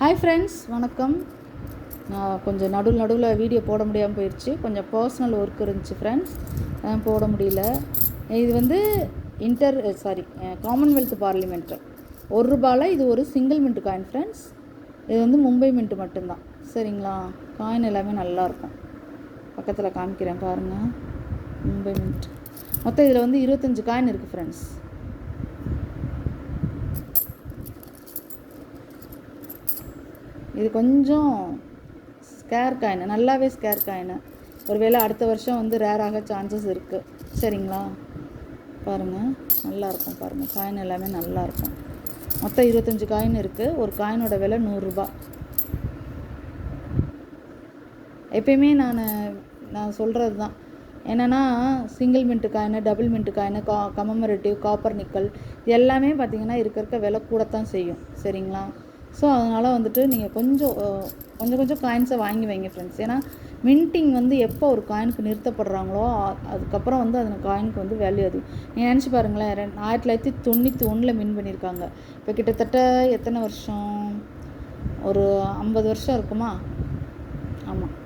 Hi friends, வணக்கம். நான் கொஞ்சம் நடுவில் வீடியோ போட முடியாமல் போயிடுச்சு. கொஞ்சம் பர்சனல் ஒர்க் இருந்துச்சு ஃப்ரெண்ட்ஸ், போட முடியல. இது வந்து காமன்வெல்த் பார்லிமெண்ட்டு ₹1 இது ஒரு சிங்கிள் மின்ட் காயின் ஃப்ரெண்ட்ஸ். இது வந்து மும்பை மின்ட்டு மட்டும்தான். சரிங்களா? காயின் எல்லாமே நல்லாயிருக்கும். பக்கத்தில் காமிக்கிறேன் பாருங்கள். மும்பை மின்ட் மொத்தம் இதில் வந்து 25 காயின் இருக்குது ஃப்ரெண்ட்ஸ். இது கொஞ்சம் ஸ்கேர் காயின், நல்லாவே ஸ்கேர் காயின். ஒருவேளை அடுத்த வருஷம் வந்து ரேராக சான்சஸ் இருக்குது. சரிங்களா? பாருங்கள், நல்லாயிருக்கும். பாருங்கள், காயின் எல்லாமே நல்லாயிருக்கும். மொத்தம் 25 காயின் இருக்குது. ஒரு காயினோட விலை ₹100. எப்பயுமே நான் சொல்கிறது தான் என்னென்னா, single mint coin, double mint coin, commemorative, copper nickel இது எல்லாமே பார்த்திங்கன்னா இருக்க விலை கூடத்தான் செய்யும். சரிங்களா? ஸோ அதனால் வந்துட்டு நீங்கள் கொஞ்சம் காயின்ஸை வாங்கி வைங்க ஃப்ரெண்ட்ஸ். ஏன்னா மின்ட்டிங் வந்து எப்போ ஒரு காயினுக்கு நிறுத்தப்படுறாங்களோ அதுக்கப்புறம் வந்து அந்த காயினுக்கு வந்து வேல்யூ அதிகம். நீங்கள் நினச்சி பாருங்களேன், 1991 மின் பண்ணியிருக்காங்க. இப்போ கிட்டத்தட்ட எத்தனை வருஷம்? ஒரு 50 வருஷம் இருக்குமா? ஆமாம்,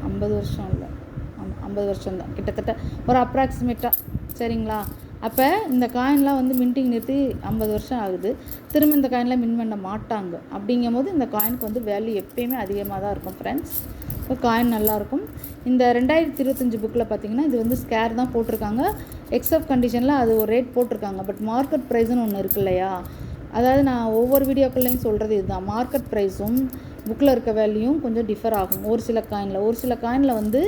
50 வருஷம் இல்லை, ஆமாம் 50 வருஷம் தான் கிட்டத்தட்ட, ஒரு அப்ராக்சிமேட்டாக. சரிங்களா? அப்போ இந்த காயின்லாம் வந்து மின்ட்டிங் நிறுத்தி 50 வருஷம் ஆகுது. திரும்ப இந்த காயின்லாம் மின் பண்ண மாட்டாங்க. அப்படிங்கும் போது இந்த காயினுக்கு வந்து வேல்யூ எப்பயுமே அதிகமாக தான் இருக்கும் ஃப்ரெண்ட்ஸ். இப்போ காயின் நல்லாயிருக்கும். இந்த 2025 புக்கில் பார்த்திங்கன்னா இது வந்து ஸ்கேர் தான் போட்டிருக்காங்க. எக்ஸப்ட் கண்டிஷனில் அது ஒரு ரேட் போட்டிருக்காங்க. பட் மார்க்கெட் ப்ரைஸ்னு ஒன்று இருக்கு இல்லையா? அதாவது நான் ஒவ்வொரு வீடியோக்கள்லையும் சொல்கிறது இதுதான். மார்க்கெட் ப்ரைஸும் புக்கில் இருக்க வேல்யூயும் கொஞ்சம் டிஃபர் ஆகும். ஒரு சில காயினில் வந்து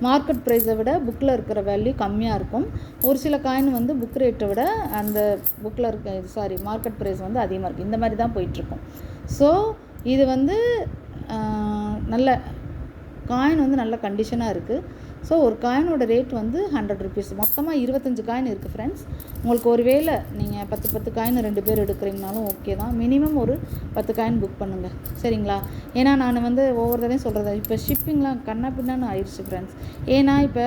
மார்க்கெட் ப்ரைஸை விட புக்கில் இருக்கிற வேல்யூ கம்மியாக இருக்கும். ஒரு சில காயின் வந்து புக் ரேட்டை விட அந்த புக்கில் இருக்க மார்க்கெட் ப்ரைஸ் வந்து அதிகமாக இருக்கும். இந்த மாதிரி தான் போயிட்டுருக்கும். ஸோ இது வந்து நல்ல காயின் வந்து நல்ல கண்டிஷனாக இருக்குது. ஸோ ஒரு காயினோட ரேட் வந்து ₹100. மொத்தமாக 25 காயின் இருக்குது ஃப்ரெண்ட்ஸ். உங்களுக்கு ஒரு வேளை நீங்கள் 10 காயின் 2 பேர் எடுக்கிறீங்கனாலும் ஓகே தான். மினிமம் ஒரு 10 காயின் புக் பண்ணுங்கள். சரிங்களா? ஏன்னா நான் வந்து ஒவ்வொரு தடையும் சொல்கிறது, இப்போ ஷிப்பிங்லாம் கண்ணா பின்னான்னு ஆயிடுச்சு ஃப்ரெண்ட்ஸ். ஏன்னா இப்போ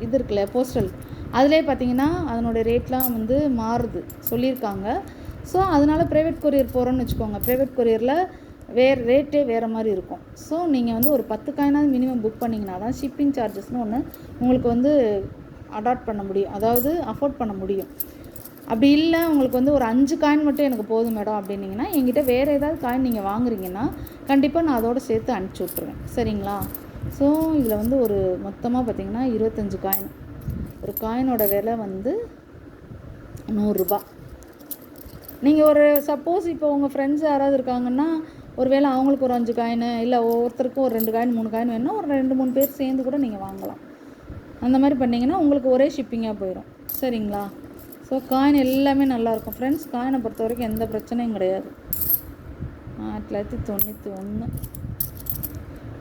இது இருக்குல்ல, போஸ்டல், அதிலே பார்த்தீங்கன்னா அதனோடய ரேட்லாம் வந்து மாறுது சொல்லியிருக்காங்க. ஸோ அதனால் ப்ரைவேட் கொரியர் போகிறோன்னு வச்சுக்கோங்க. ப்ரைவேட் கொரியரில் ரேட்டே வேறு மாதிரி இருக்கும். ஸோ நீங்கள் வந்து ஒரு 10 காயினாவது மினிமம் புக் பண்ணிங்கன்னா தான் ஷிப்பிங் சார்ஜஸ்னு ஒன்று உங்களுக்கு வந்து அடாப்ட் பண்ண முடியும், அதாவது அஃபோர்ட் பண்ண முடியும். அப்படி இல்லை, உங்களுக்கு வந்து ஒரு 5 காயின் மட்டும் எனக்கு போதும் மேடம் அப்படின்னிங்கன்னா, என்கிட்ட வேறு ஏதாவது காயின் நீங்கள் வாங்குறீங்கன்னா கண்டிப்பாக நான் அதோடு சேர்த்து அனுப்பிச்சி விட்ருவேன். சரிங்களா? ஸோ இதில் வந்து ஒரு மொத்தமாக பார்த்திங்கன்னா 25 காயின். ஒரு காயினோட விலை வந்து ₹100. நீங்கள் ஒரு சப்போஸ் இப்போ உங்கள் ஃப்ரெண்ட்ஸ் யாராவது இருக்காங்கன்னா, ஒரு வேளை அவங்களுக்கு ஒரு 5 காயின், இல்லை ஒவ்வொருத்தருக்கும் ஒரு 2 காயின் 3 காயின் வேணும்னா ஒரு 2-3 பேர் சேர்ந்து கூட நீங்கள் வாங்கலாம். அந்த மாதிரி பண்ணிங்கன்னா உங்களுக்கு ஒரே ஷிப்பிங்காக போயிடும். சரிங்களா? ஸோ காயின் எல்லாமே நல்லாயிருக்கும் ஃப்ரெண்ட்ஸ். காயினை பொறுத்த வரைக்கும் எந்த பிரச்சனையும் கிடையாது. 1991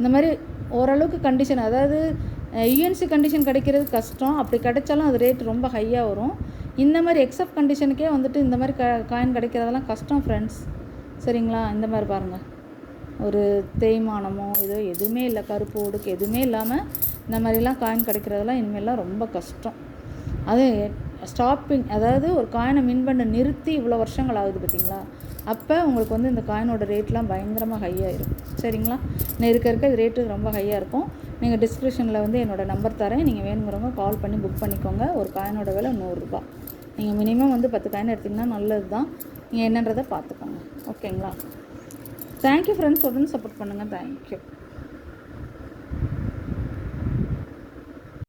இந்த மாதிரி ஓரளவுக்கு கண்டிஷன், அதாவது யூஎன்சி கண்டிஷன் கிடைக்கிறது கஷ்டம். அப்படி கிடைச்சாலும் அது ரேட் ரொம்ப ஹையாக வரும். இந்த மாதிரி எக்ஸப்ட் கண்டிஷனுக்கே வந்துட்டு இந்த மாதிரி காயின் கிடைக்கிறதெல்லாம் கஷ்டம் ஃப்ரெண்ட்ஸ். சரிங்களா? இந்த மாதிரி பாருங்கள், ஒரு தேய்மானமோ இதோ எதுவுமே இல்லை, கருப்பு ஒடுக்கு எதுவுமே இல்லாமல் இந்த மாதிரிலாம் காயின் கிடைக்கிறதெல்லாம் இனிமேலாம் ரொம்ப கஷ்டம். அது ஸ்டாப்பிங், அதாவது ஒரு காயினை மின் பண்ண நிறுத்தி இவ்வளோ வருஷங்கள் ஆகுது பார்த்தீங்களா? அப்போ உங்களுக்கு வந்து இந்த காயினோட ரேட்லாம் பயங்கரமாக ஹையாகிடும். சரிங்களா? நான் இருக்க ரேட்டு ரொம்ப ஹையாக இருக்கும். நீங்கள் டிஸ்கிரிப்ஷனில் வந்து என்னோடய நம்பர் தரேன். நீங்கள் வேணுங்கிறவங்க கால் பண்ணி புக் பண்ணிக்கோங்க. ஒரு காயினோட விலை ₹100. நீங்கள் மினிமம் வந்து 10 காயின் எடுத்திங்கன்னா நல்லது தான். நீங்கள் என்னன்றதை பார்த்துக்கோங்க. ஓகேங்களா? Thank you friends. உடனே சப்போர்ட் பண்ணுங்கள். தேங்க்யூ.